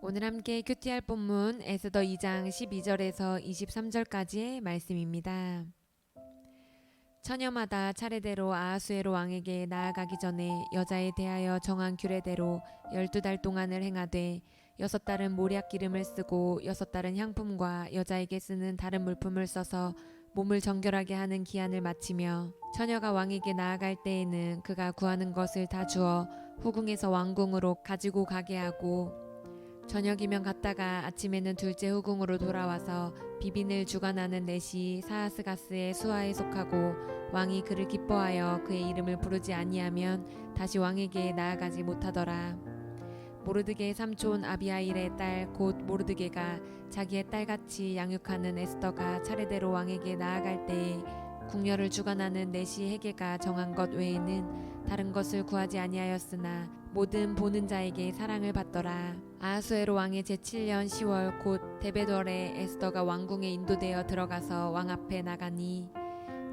오늘 함께 큐티할 본문 에스더 2장 12절에서 23절까지의 말씀입니다. 처녀마다 차례대로 아하수에로 왕에게 나아가기 전에 여자에 대하여 정한 규례대로 12달 동안을 행하되 6달은 모략 기름을 쓰고 6달은 향품과 여자에게 쓰는 다른 물품을 써서 몸을 정결하게 하는 기한을 마치며 처녀가 왕에게 나아갈 때에는 그가 구하는 것을 다 주어 후궁에서 왕궁으로 가지고 가게 하고 저녁이면 갔다가 아침에는 둘째 후궁으로 돌아와서 비빈을 주관하는 넷이 사하스가스의 수하에 속하고 왕이 그를 기뻐하여 그의 이름을 부르지 아니하면 다시 왕에게 나아가지 못하더라. 모르드게의 삼촌 아비하일의 딸 곧 모르드게가 자기의 딸같이 양육하는 에스더가 차례대로 왕에게 나아갈 때에 궁녀를 주관하는 넷이 헤게가 정한 것 외에는 다른 것을 구하지 아니하였으나 모든 보는 자에게 사랑을 받더라. 아하수에로 왕의 제7년 10월 곧 데베돌에 에스더가 왕궁에 인도되어 들어가서 왕 앞에 나가니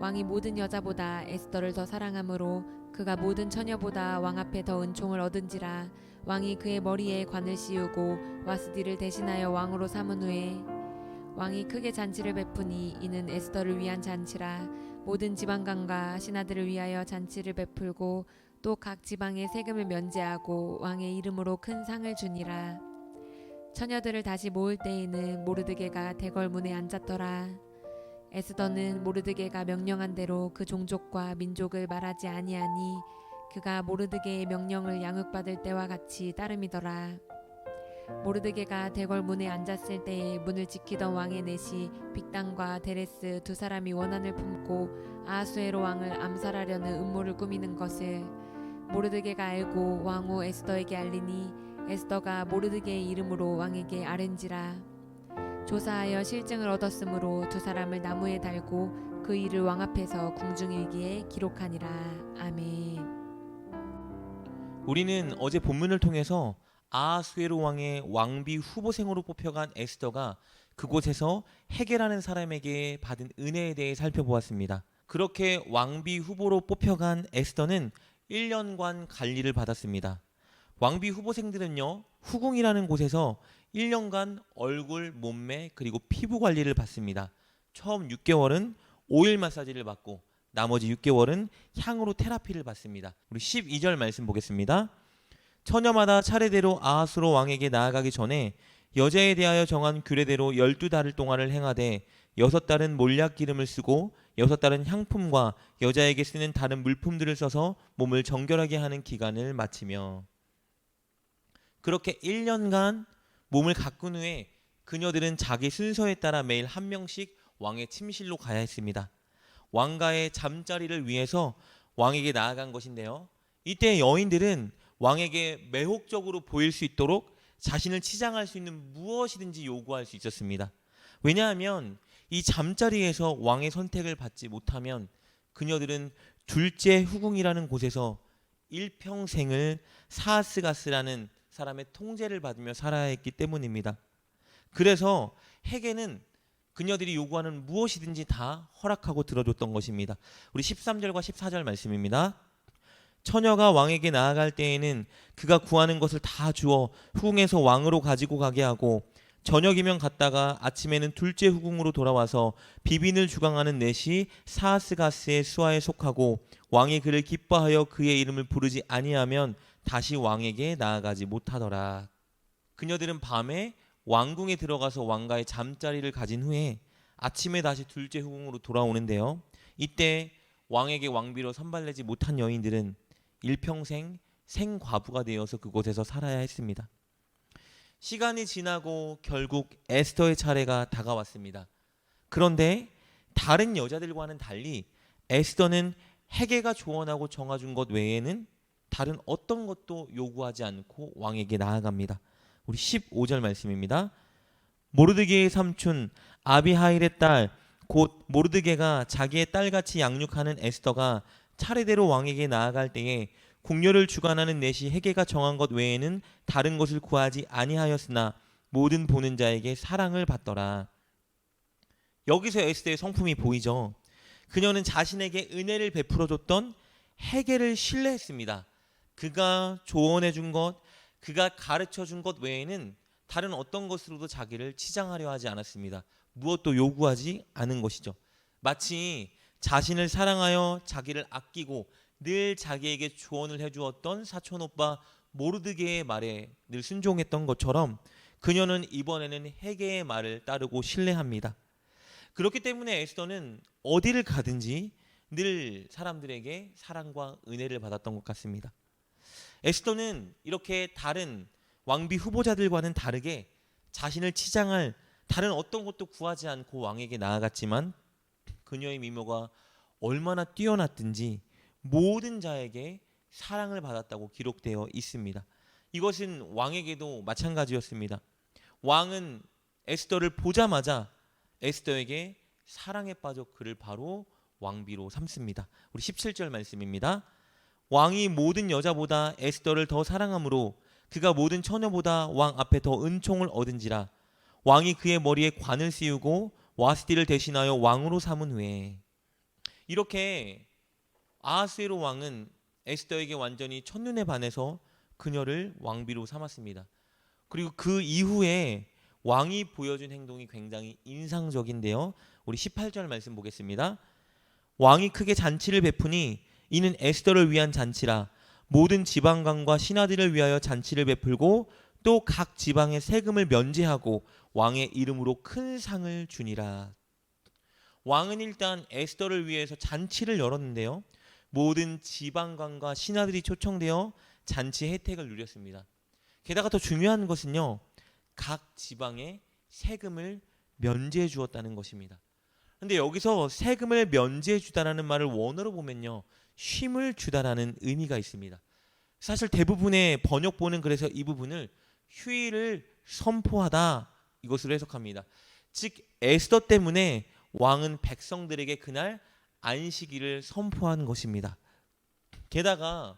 왕이 모든 여자보다 에스더를 더 사랑하므로 그가 모든 처녀보다 왕 앞에 더 은총을 얻은지라. 왕이 그의 머리에 관을 씌우고 와스디를 대신하여 왕으로 삼은 후에 왕이 크게 잔치를 베푸니 이는 에스더를 위한 잔치라. 모든 지방관과 신하들을 위하여 잔치를 베풀고 또 각 지방의 세금을 면제하고 왕의 이름으로 큰 상을 주니라. 처녀들을 다시 모을 때에는 모르드게가 대궐문에 앉았더라. 에스더는 모르드게가 명령한 대로 그 종족과 민족을 말하지 아니하니 그가 모르드게의 명령을 양육받을 때와 같이 따름이더라. 모르드게가 대궐문에 앉았을 때에 문을 지키던 왕의 넷이 빅단과 데레스 두 사람이 원한을 품고 아하수에로 왕을 암살하려는 음모를 꾸미는 것을 모르드게가 알고 왕후 에스더에게 알리니 에스더가 모르드게의 이름으로 왕에게 아른지라. 조사하여 실증을 얻었으므로 두 사람을 나무에 달고 그 일을 왕 앞에서 궁중일기에 기록하니라. 아멘. 우리는 어제 본문을 통해서 아하수에로 왕의 왕비 후보생으로 뽑혀간 에스더가 그곳에서 헤게라는 사람에게 받은 은혜에 대해 살펴보았습니다. 그렇게 왕비 후보로 뽑혀간 에스더는 1년간 관리를 받았습니다. 왕비 후보생들은요, 후궁이라는 곳에서 1년간 얼굴, 몸매 그리고 피부 관리를 받습니다. 처음 6개월은 오일 마사지를 받고 나머지 6개월은 향으로 테라피를 받습니다. 우리 12절 말씀 보겠습니다. 처녀마다 차례대로 아하수로 왕에게 나아가기 전에 여자에 대하여 정한 규례대로 12달을 동안을 행하되 6달은 몰약 기름을 쓰고 6달은 향품과 여자에게 쓰는 다른 물품들을 써서 몸을 정결하게 하는 기간을 마치며. 그렇게 1년간 몸을 가꾼 후에 그녀들은 자기 순서에 따라 매일 한 명씩 왕의 침실로 가야 했습니다. 왕가의 잠자리를 위해서 왕에게 나아간 것인데요. 이때 여인들은 왕에게 매혹적으로 보일 수 있도록 자신을 치장할 수 있는 무엇이든지 요구할 수 있었습니다. 왜냐하면 이 잠자리에서 왕의 선택을 받지 못하면 그녀들은 둘째 후궁이라는 곳에서 일평생을 사하스가스라는 사람의 통제를 받으며 살아야 했기 때문입니다. 그래서 헤게는 그녀들이 요구하는 무엇이든지 다 허락하고 들어줬던 것입니다. 우리 13절과 14절 말씀입니다. 처녀가 왕에게 나아갈 때에는 그가 구하는 것을 다 주어 후궁에서 왕으로 가지고 가게 하고 저녁이면 갔다가 아침에는 둘째 후궁으로 돌아와서 비빈을 주관하는 넷이 사하스가스의 수하에 속하고 왕이 그를 기뻐하여 그의 이름을 부르지 아니하면 다시 왕에게 나아가지 못하더라. 그녀들은 밤에 왕궁에 들어가서 왕가의 잠자리를 가진 후에 아침에 다시 둘째 후궁으로 돌아오는데요. 이때 왕에게 왕비로 선발되지 못한 여인들은 일평생 생과부가 되어서 그곳에서 살아야 했습니다. 시간이 지나고 결국 에스더의 차례가 다가왔습니다. 그런데 다른 여자들과는 달리 에스더는 헤게가 조언하고 정해준 것 외에는 다른 어떤 것도 요구하지 않고 왕에게 나아갑니다. 우리 15절 말씀입니다. 모르드게의 삼촌 아비하일의 딸 곧 모르드게가 자기의 딸같이 양육하는 에스더가 차례대로 왕에게 나아갈 때에 궁녀를 주관하는 넷이 헤게가 정한 것 외에는 다른 것을 구하지 아니하였으나 모든 보는 자에게 사랑을 받더라. 여기서 에스더의 성품이 보이죠. 그녀는 자신에게 은혜를 베풀어줬던 헤게를 신뢰했습니다. 그가 조언해준 것, 그가 가르쳐준 것 외에는 다른 어떤 것으로도 자기를 치장하려 하지 않았습니다. 무엇도 요구하지 않은 것이죠. 마치 자신을 사랑하여 자기를 아끼고 늘 자기에게 조언을 해주었던 사촌오빠 모르드게의 말에 늘 순종했던 것처럼 그녀는 이번에는 헤게의 말을 따르고 신뢰합니다. 그렇기 때문에 에스더는 어디를 가든지 늘 사람들에게 사랑과 은혜를 받았던 것 같습니다. 에스더는 이렇게 다른 왕비 후보자들과는 다르게 자신을 치장할 다른 어떤 것도 구하지 않고 왕에게 나아갔지만 그녀의 미모가 얼마나 뛰어났든지 모든 자에게 사랑을 받았다고 기록되어 있습니다. 이것은 왕에게도 마찬가지였습니다. 왕은 에스더를 보자마자 에스더에게 사랑에 빠져 그를 바로 왕비로 삼습니다. 우리 17절 말씀입니다. 왕이 모든 여자보다 에스더를 더 사랑하므로 그가 모든 처녀보다 왕 앞에 더 은총을 얻은지라. 왕이 그의 머리에 관을 씌우고 와스디를 대신하여 왕으로 삼은 후에. 이렇게 아하스웨로 왕은 에스더에게 완전히 첫눈에 반해서 그녀를 왕비로 삼았습니다. 그리고 그 이후에 왕이 보여준 행동이 굉장히 인상적인데요. 우리 18절 말씀 보겠습니다. 왕이 크게 잔치를 베푸니 이는 에스더를 위한 잔치라. 모든 지방관과 신하들을 위하여 잔치를 베풀고 또 각 지방의 세금을 면제하고 왕의 이름으로 큰 상을 주니라. 왕은 일단 에스더를 위해서 잔치를 열었는데요. 모든 지방관과 신하들이 초청되어 잔치 혜택을 누렸습니다. 게다가 더 중요한 것은요, 각 지방의 세금을 면제해 주었다는 것입니다. 근데 여기서 세금을 면제해 주다라는 말을 원어로 보면요, 쉼을 주다라는 의미가 있습니다. 사실 대부분의 번역본은 그래서 이 부분을 휴일을 선포하다 이것으로 해석합니다. 즉 에스더 때문에 왕은 백성들에게 그날 안식일을 선포한 것입니다. 게다가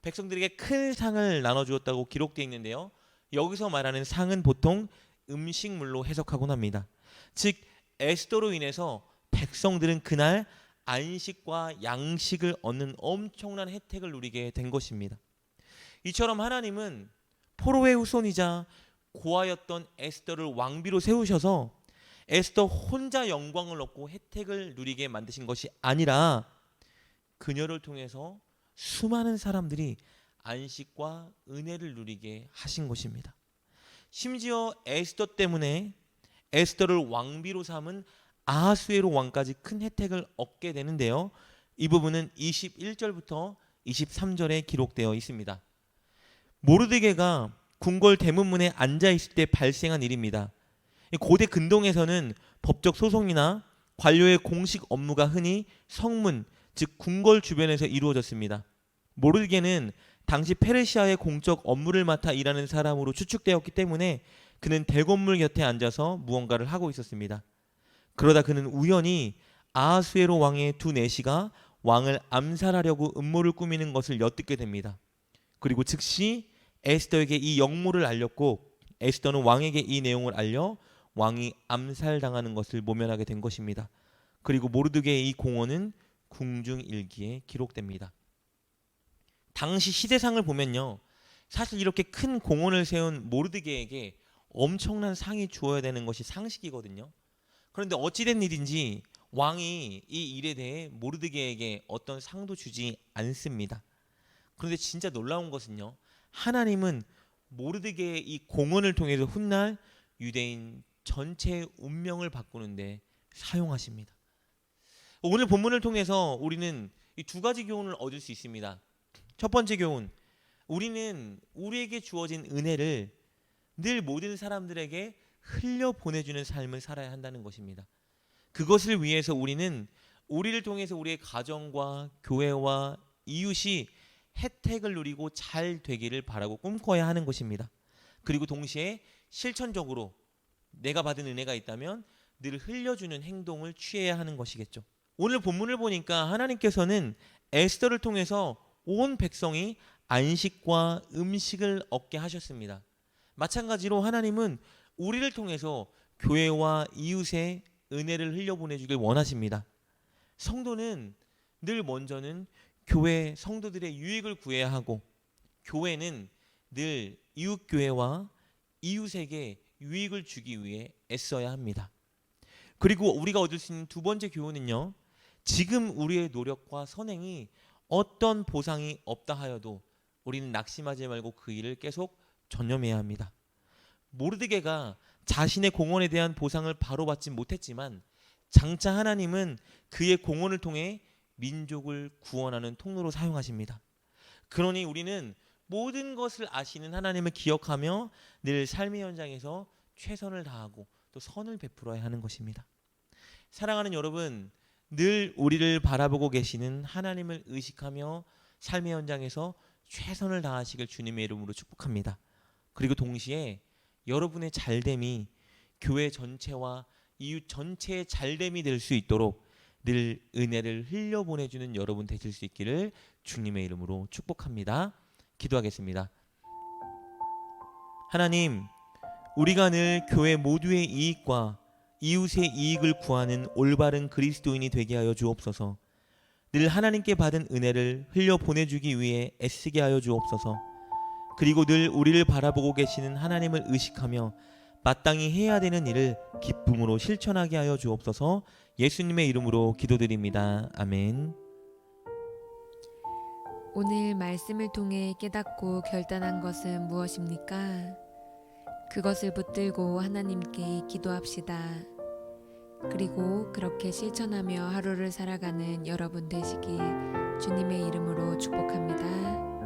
백성들에게 큰 상을 나눠주었다고 기록되어 있는데요. 여기서 말하는 상은 보통 음식물로 해석하곤 합니다. 즉 에스더로 인해서 백성들은 그날 안식과 양식을 얻는 엄청난 혜택을 누리게 된 것입니다. 이처럼 하나님은 포로의 후손이자 고아였던 에스더를 왕비로 세우셔서 에스더 혼자 영광을 얻고 혜택을 누리게 만드신 것이 아니라 그녀를 통해서 수많은 사람들이 안식과 은혜를 누리게 하신 것입니다. 심지어 에스더 때문에 에스더를 왕비로 삼은 아하수에로 왕까지 큰 혜택을 얻게 되는데요. 이 부분은 21절부터 23절에 기록되어 있습니다. 모르드게가 궁궐 대문문에 앉아 있을 때 발생한 일입니다. 고대 근동에서는 법적 소송이나 관료의 공식 업무가 흔히 성문, 즉 궁궐 주변에서 이루어졌습니다. 모르드게는 당시 페르시아의 공적 업무를 맡아 일하는 사람으로 추측되었기 때문에 그는 대건물 곁에 앉아서 무언가를 하고 있었습니다. 그러다 그는 우연히 아하수에로 왕의 두 내시가 왕을 암살하려고 음모를 꾸미는 것을 엿듣게 됩니다. 그리고 즉시 에스더에게 이 역모를 알렸고 에스더는 왕에게 이 내용을 알려 왕이 암살당하는 것을 모면하게 된 것입니다. 그리고 모르드게의 이 공헌은 궁중일기에 기록됩니다. 당시 시대상을 보면요, 사실 이렇게 큰 공헌을 세운 모르드게에게 엄청난 상이 주어야 되는 것이 상식이거든요. 그런데 어찌된 일인지 왕이 이 일에 대해 모르드게에게 어떤 상도 주지 않습니다. 그런데 진짜 놀라운 것은요, 하나님은 모르드게의 이 공헌을 통해서 훗날 유대인 전체의 운명을 바꾸는데 사용하십니다. 오늘 본문을 통해서 우리는 이 두 가지 교훈을 얻을 수 있습니다. 첫 번째 교훈, 우리는 우리에게 주어진 은혜를 늘 모든 사람들에게 흘려 보내주는 삶을 살아야 한다는 것입니다. 그것을 위해서 우리는 우리를 통해서 우리의 가정과 교회와 이웃이 혜택을 누리고 잘 되기를 바라고 꿈꿔야 하는 것입니다. 그리고 동시에 실천적으로 내가 받은 은혜가 있다면 늘 흘려주는 행동을 취해야 하는 것이겠죠. 오늘 본문을 보니까 하나님께서는 에스더를 통해서 온 백성이 안식과 음식을 얻게 하셨습니다. 마찬가지로 하나님은 우리를 통해서 교회와 이웃의 은혜를 흘려보내주길 원하십니다. 성도는 늘 먼저는 교회 성도들의 유익을 구해야 하고 교회는 늘 이웃교회와 이웃에게 유익을 주기 위해 애써야 합니다. 그리고 우리가 얻을 수 있는 두 번째 교훈은요. 지금 우리의 노력과 선행이 어떤 보상이 없다 하여도 우리는 낙심하지 말고 그 일을 계속 전념해야 합니다. 모르드게가 자신의 공헌에 대한 보상을 바로 받지 못했지만 장차 하나님은 그의 공헌을 통해 민족을 구원하는 통로로 사용하십니다. 그러니 우리는 모든 것을 아시는 하나님을 기억하며 늘 삶의 현장에서 최선을 다하고 또 선을 베풀어야 하는 것입니다. 사랑하는 여러분, 늘 우리를 바라보고 계시는 하나님을 의식하며 삶의 현장에서 최선을 다하시길 주님의 이름으로 축복합니다. 그리고 동시에 여러분의 잘됨이 교회 전체와 이웃 전체의 잘됨이 될 수 있도록 늘 은혜를 흘려보내주는 여러분 되실 수 있기를 주님의 이름으로 축복합니다. 기도하겠습니다. 하나님, 우리가 늘 교회 모두의 이익과 이웃의 이익을 구하는 올바른 그리스도인이 되게 하여 주옵소서. 늘 하나님께 받은 은혜를 흘려보내주기 위해 애쓰게 하여 주옵소서. 그리고 늘 우리를 바라보고 계시는 하나님을 의식하며 마땅히 해야 되는 일을 기쁨으로 실천하게 하여 주옵소서. 예수님의 이름으로 기도드립니다. 아멘. 오늘 말씀을 통해 깨닫고 결단한 것은 무엇입니까? 그것을 붙들고 하나님께 기도합시다. 그리고 그렇게 실천하며 하루를 살아가는 여러분 되시길 주님의 이름으로 축복합니다.